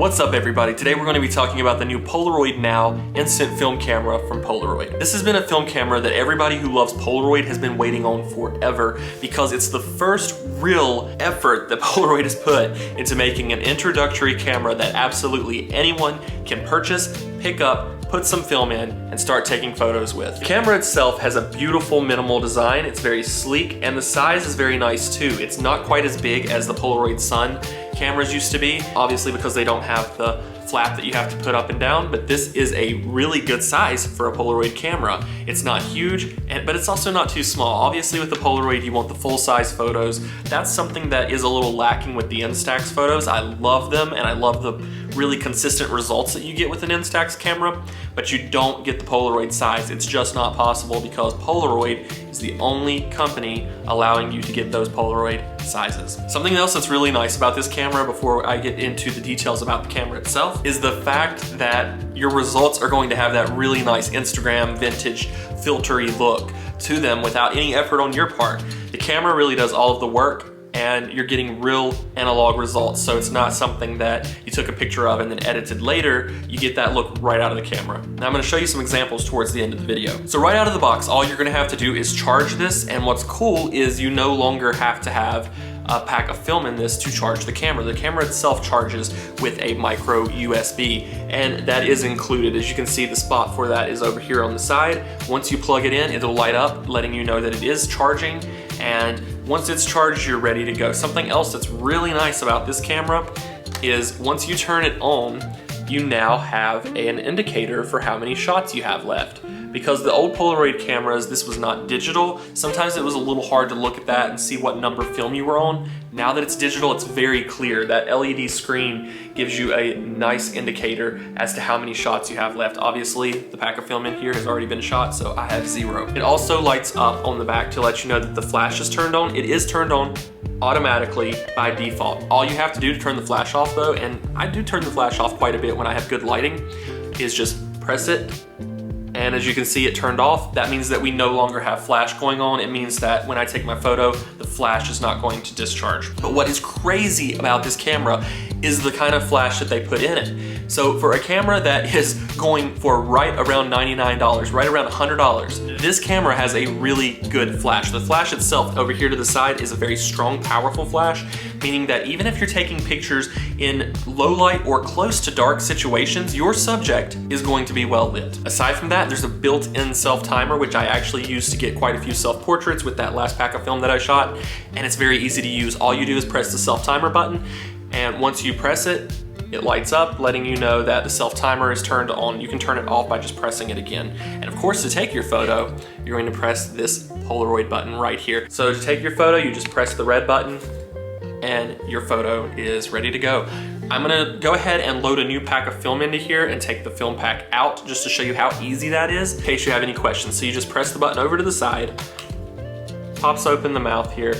What's up everybody? Today we're going to be talking about the new Polaroid Now instant film camera from Polaroid. This has been a film camera that everybody who loves Polaroid has been waiting on forever because it's the first real effort that Polaroid has put into making an introductory camera that absolutely anyone can purchase, pick up, put some film in, and start taking photos with. The camera itself has a beautiful minimal design. It's very sleek and the size is very nice too. It's not quite as big as the Polaroid Sun cameras used to be, obviously because they don't have the flap that you have to put up and down, but this is a really good size for a Polaroid camera. It's not huge, but it's also not too small. Obviously with the Polaroid, you want the full-size photos. That's something that is a little lacking with the Instax photos. I love them, and I love the really consistent results that you get with an Instax camera, but you don't get the Polaroid size. It's just not possible because Polaroid is the only company allowing you to get those Polaroid sizes. Something else that's really nice about this camera before I get into the details about the camera itself is the fact that your results are going to have that really nice Instagram vintage filtery look to them without any effort on your part. The camera really does all of the work and you're getting real analog results. So it's not something that you took a picture of and then edited later. You get that look right out of the camera. Now I'm gonna show you some examples towards the end of the video. So right out of the box, all you're gonna have to do is charge this, and what's cool is you no longer have to have a pack of film in this to charge the camera. The camera itself charges with a micro USB, and that is included. As you can see, the spot for that is over here on the side. Once you plug it in, it'll light up, letting you know that it is charging, and once it's charged, you're ready to go. Something else that's really nice about this camera is once you turn it on, you now have an indicator for how many shots you have left. Because the old Polaroid cameras, this was not digital. Sometimes it was a little hard to look at that and see what number film you were on. Now that it's digital, it's very clear. That LED screen gives you a nice indicator as to how many shots you have left. Obviously, the pack of film in here has already been shot, so I have 0. It also lights up on the back to let you know that the flash is turned on. It is turned on automatically by default. All you have to do to turn the flash off though, and I do turn the flash off quite a bit when I have good lighting, is just press it. And as you can see, it turned off. That means that we no longer have flash going on. It means that when I take my photo, the flash is not going to discharge. But what is crazy about this camera is the kind of flash that they put in it. So for a camera that is going for right around $99, right around $100, this camera has a really good flash. The flash itself over here to the side is a very strong, powerful flash, meaning that even if you're taking pictures in low light or close to dark situations, your subject is going to be well lit. Aside from that, there's a built-in self-timer, which I actually used to get quite a few self-portraits with that last pack of film that I shot, and it's very easy to use. All you do is press the self-timer button, and once you press it, it lights up, letting you know that the self-timer is turned on. You can turn it off by just pressing it again. And of course, to take your photo, you're going to press this Polaroid button right here. So to take your photo, you just press the red button, and your photo is ready to go. I'm gonna go ahead and load a new pack of film into here and take the film pack out just to show you how easy that is in case you have any questions. So you just press the button over to the side, pops open the mouth here,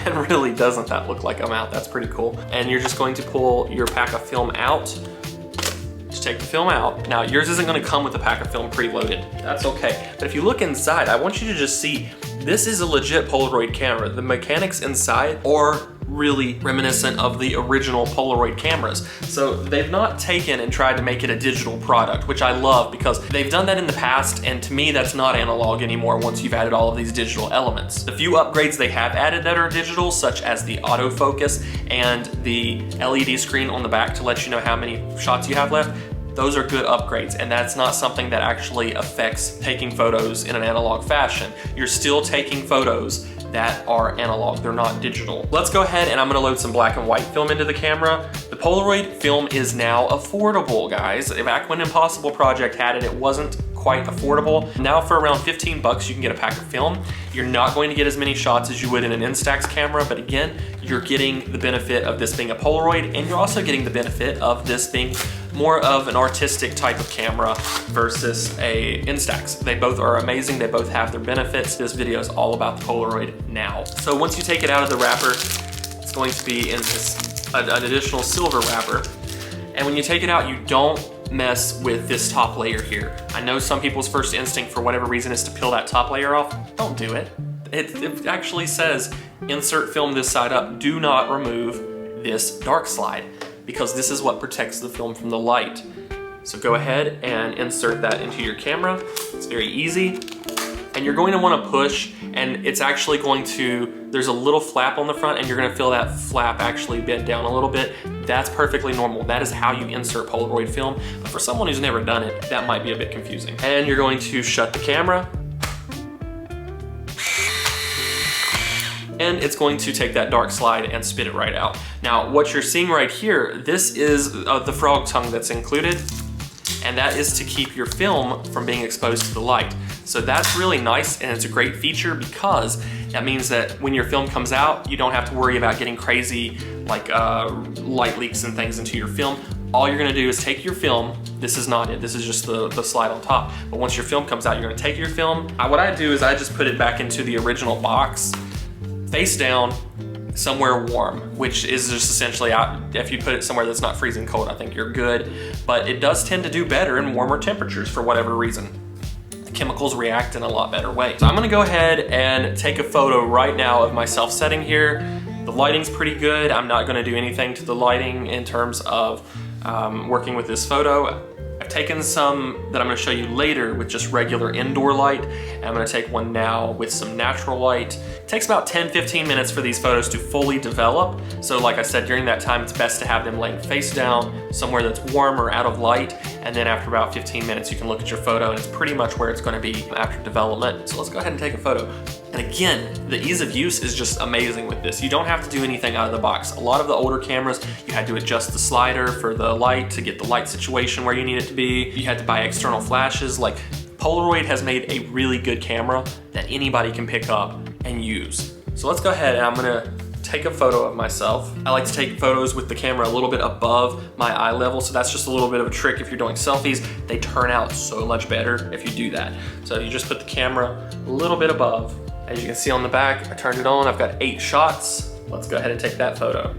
and really doesn't that look like a mouth? That's pretty cool. And you're just going to pull your pack of film out. Just take the film out. Now yours isn't gonna come with a pack of film preloaded. That's okay. But if you look inside, I want you to just see, this is a legit Polaroid camera. The mechanics inside are really reminiscent of the original Polaroid cameras. So they've not taken and tried to make it a digital product, which I love because they've done that in the past, and to me that's not analog anymore once you've added all of these digital elements. The few upgrades they have added that are digital, such as the autofocus and the LED screen on the back to let you know how many shots you have left, those are good upgrades, and that's not something that actually affects taking photos in an analog fashion. You're still taking photos that are analog, they're not digital. Let's go ahead and I'm gonna load some black and white film into the camera. The Polaroid film is now affordable, guys. Back when Impossible Project had it, it wasn't quite affordable. Now for around 15 bucks, you can get a pack of film. You're not going to get as many shots as you would in an Instax camera, but again, you're getting the benefit of this being a Polaroid, and you're also getting the benefit of this being more of an artistic type of camera versus a Instax. They both are amazing, they both have their benefits. This video is all about the Polaroid Now. So once you take it out of the wrapper, it's going to be in this an additional silver wrapper. And when you take it out, you don't mess with this top layer here. I know some people's first instinct for whatever reason is to peel that top layer off. Don't do it. It actually says insert film this side up. Do not remove this dark slide. because this is what protects the film from the light. So go ahead and insert that into your camera. It's very easy. And you're going to want to push, and it's actually going to, there's a little flap on the front, and you're going to feel that flap actually bend down a little bit. That's perfectly normal. That is how you insert Polaroid film. But for someone who's never done it, that might be a bit confusing. And you're going to shut the camera. And it's going to take that dark slide and spit it right out. Now, what you're seeing right here, this is the frog tongue that's included, and that is to keep your film from being exposed to the light. So that's really nice, and it's a great feature because that means that when your film comes out, you don't have to worry about getting crazy like light leaks and things into your film. All you're gonna do is take your film. This is not it, this is just the slide on top. But once your film comes out, you're gonna take your film. What I do is I just put it back into the original box, face down, somewhere warm, which is just essentially, if you put it somewhere that's not freezing cold, I think you're good. But it does tend to do better in warmer temperatures for whatever reason. The chemicals react in a lot better way. So I'm gonna go ahead and take a photo right now of myself sitting here. The lighting's pretty good. I'm not gonna do anything to the lighting in terms of working with this photo. I've taken some that I'm gonna show you later with just regular indoor light, and I'm gonna take one now with some natural light. It takes about 10-15 minutes for these photos to fully develop. So like I said, during that time, it's best to have them laying face down, somewhere that's warm or out of light, and then after about 15 minutes, you can look at your photo, and it's pretty much where it's gonna be after development. So let's go ahead and take a photo. And again, the ease of use is just amazing with this. You don't have to do anything out of the box. A lot of the older cameras, you had to adjust the slider for the light to get the light situation where you need it to be. You had to buy external flashes. Like, Polaroid has made a really good camera that anybody can pick up and use. So let's go ahead and I'm gonna take a photo of myself. I like to take photos with the camera a little bit above my eye level, so that's just a little bit of a trick if you're doing selfies. They turn out so much better if you do that. So you just put the camera a little bit above. As you can see on the back, I turned it on. I've got 8 shots. Let's go ahead and take that photo.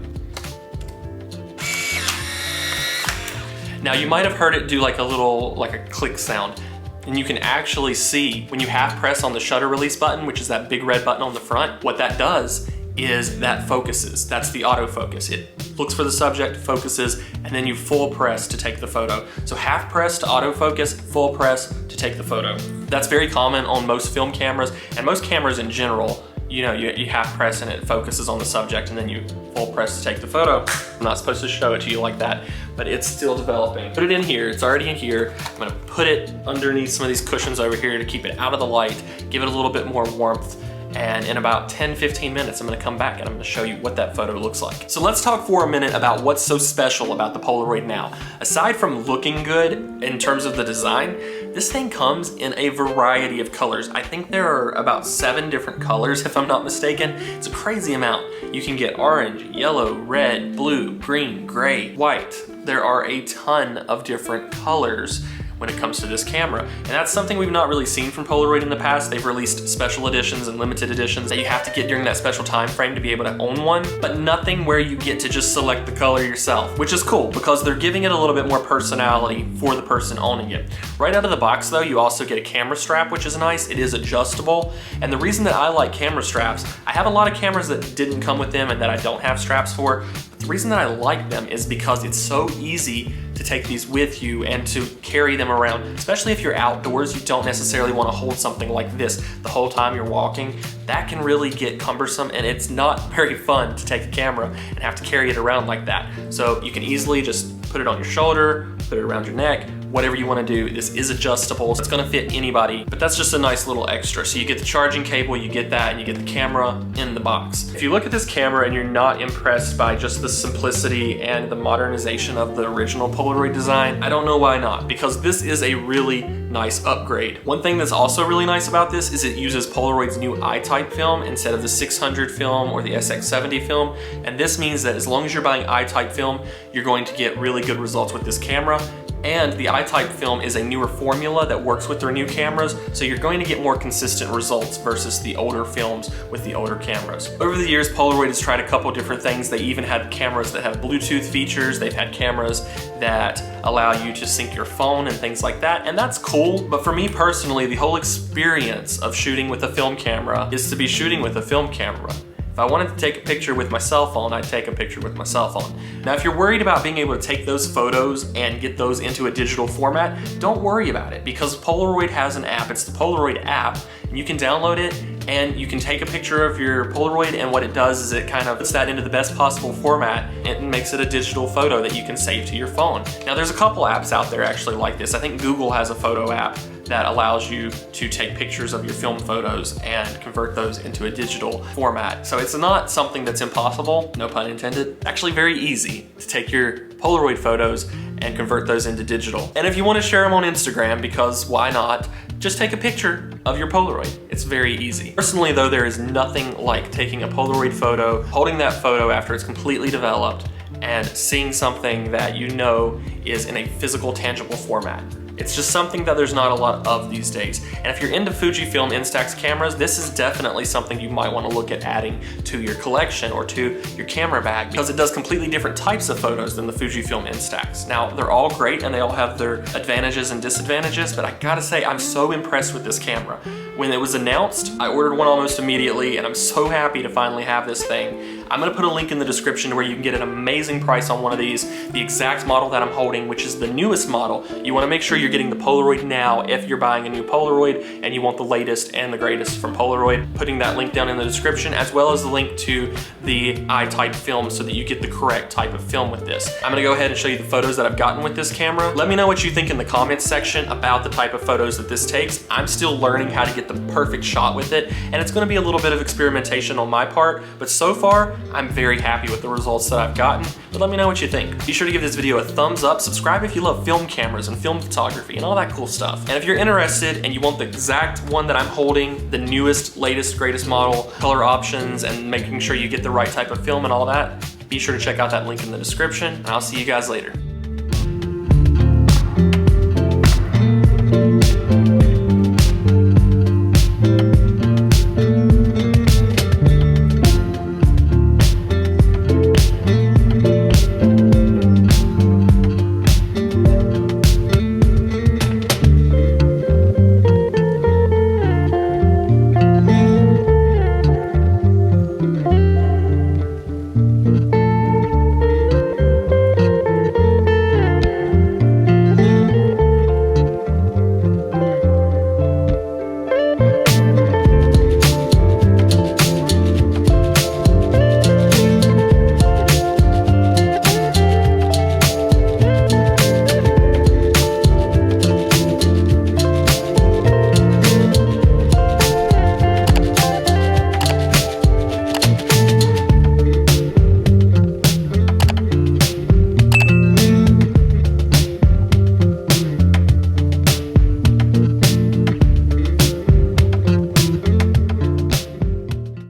Now you might have heard it do like a click sound. And you can actually see when you half press on the shutter release button, which is that big red button on the front, what that does is that focuses. That's the autofocus. It looks for the subject, focuses, and then you full press to take the photo. So half press to autofocus, full press to take the photo. That's very common on most film cameras, and most cameras in general. You know, you half press and it focuses on the subject, and then you full press to take the photo. I'm not supposed to show it to you like that, but it's still developing. Put it in here, it's already in here. I'm gonna put it underneath some of these cushions over here to keep it out of the light, give it a little bit more warmth. And in about 10-15 minutes, I'm gonna come back and I'm gonna show you what that photo looks like. So let's talk for a minute about what's so special about the Polaroid Now. Aside from looking good in terms of the design, this thing comes in a variety of colors. I think there are about 7 different colors, if I'm not mistaken. It's a crazy amount. You can get orange, yellow, red, blue, green, gray, white. There are a ton of different colors when it comes to this camera. And that's something we've not really seen from Polaroid in the past. They've released special editions and limited editions that you have to get during that special time frame to be able to own one, but nothing where you get to just select the color yourself, which is cool because they're giving it a little bit more personality for the person owning it. Right out of the box though, you also get a camera strap, which is nice. It is adjustable. And the reason that I like camera straps, I have a lot of cameras that didn't come with them and that I don't have straps for. But the reason that I like them is because it's so easy to take these with you and to carry them around, especially if you're outdoors. You don't necessarily want to hold something like this the whole time you're walking. That can really get cumbersome, and it's not very fun to take a camera and have to carry it around like that. So you can easily just put it on your shoulder, put it around your neck, whatever you want to do. This is adjustable, so it's going to fit anybody, but that's just a nice little extra. So you get the charging cable, you get that, and you get the camera in the box. If you look at this camera and you're not impressed by just the simplicity and the modernization of the original Polaroid design, I don't know why not, because this is a really nice upgrade. One thing that's also really nice about this is it uses Polaroid's new I-type film instead of the 600 film or the SX70 film, and this means that as long as you're buying I-type film, you're going to get really good results with this camera. And the I-type film is a newer formula that works with their new cameras, so you're going to get more consistent results versus the older films with the older cameras. Over the years, Polaroid has tried a couple different things. They even had cameras that have Bluetooth features. They've had cameras that allow you to sync your phone and things like that, and that's cool. But for me personally, the whole experience of shooting with a film camera is to be shooting with a film camera. If I wanted to take a picture with my cell phone, I'd take a picture with my cell phone. Now, if you're worried about being able to take those photos and get those into a digital format, don't worry about it, because Polaroid has an app. It's the Polaroid app, and you can download it and you can take a picture of your Polaroid, and what it does is it kind of puts that into the best possible format and makes it a digital photo that you can save to your phone. Now, there's a couple apps out there actually like this. I think Google has a photo app that allows you to take pictures of your film photos and convert those into a digital format. So it's not something that's impossible, no pun intended. Actually very easy to take your Polaroid photos and convert those into digital. And if you want to share them on Instagram, because why not, just take a picture of your Polaroid. It's very easy. Personally though, there is nothing like taking a Polaroid photo, holding that photo after it's completely developed, and seeing something that you know is in a physical, tangible format. It's just something that there's not a lot of these days. And if you're into Fujifilm Instax cameras, this is definitely something you might want to look at adding to your collection or to your camera bag, because it does completely different types of photos than the Fujifilm Instax. Now, they're all great and they all have their advantages and disadvantages, but I gotta say, I'm so impressed with this camera. When it was announced, I ordered one almost immediately, and I'm so happy to finally have this thing. I'm gonna put a link in the description where you can get an amazing price on one of these, the exact model that I'm holding, which is the newest model. You wanna make sure you're getting the Polaroid Now if you're buying a new Polaroid and you want the latest and the greatest from Polaroid. Putting that link down in the description, as well as the link to the I-type film so that you get the correct type of film with this. I'm gonna go ahead and show you the photos that I've gotten with this camera. Let me know what you think in the comments section about the type of photos that this takes. I'm still learning how to get the perfect shot with it, and it's gonna be a little bit of experimentation on my part, but so far, I'm very happy with the results that I've gotten. But let me know what you think. Be sure to give this video a thumbs up, subscribe if you love film cameras and film photography and all that cool stuff. And if you're interested and you want the exact one that I'm holding, the newest, latest, greatest model, color options, and making sure you get the right type of film and all that, be sure to check out that link in the description, and I'll see you guys later.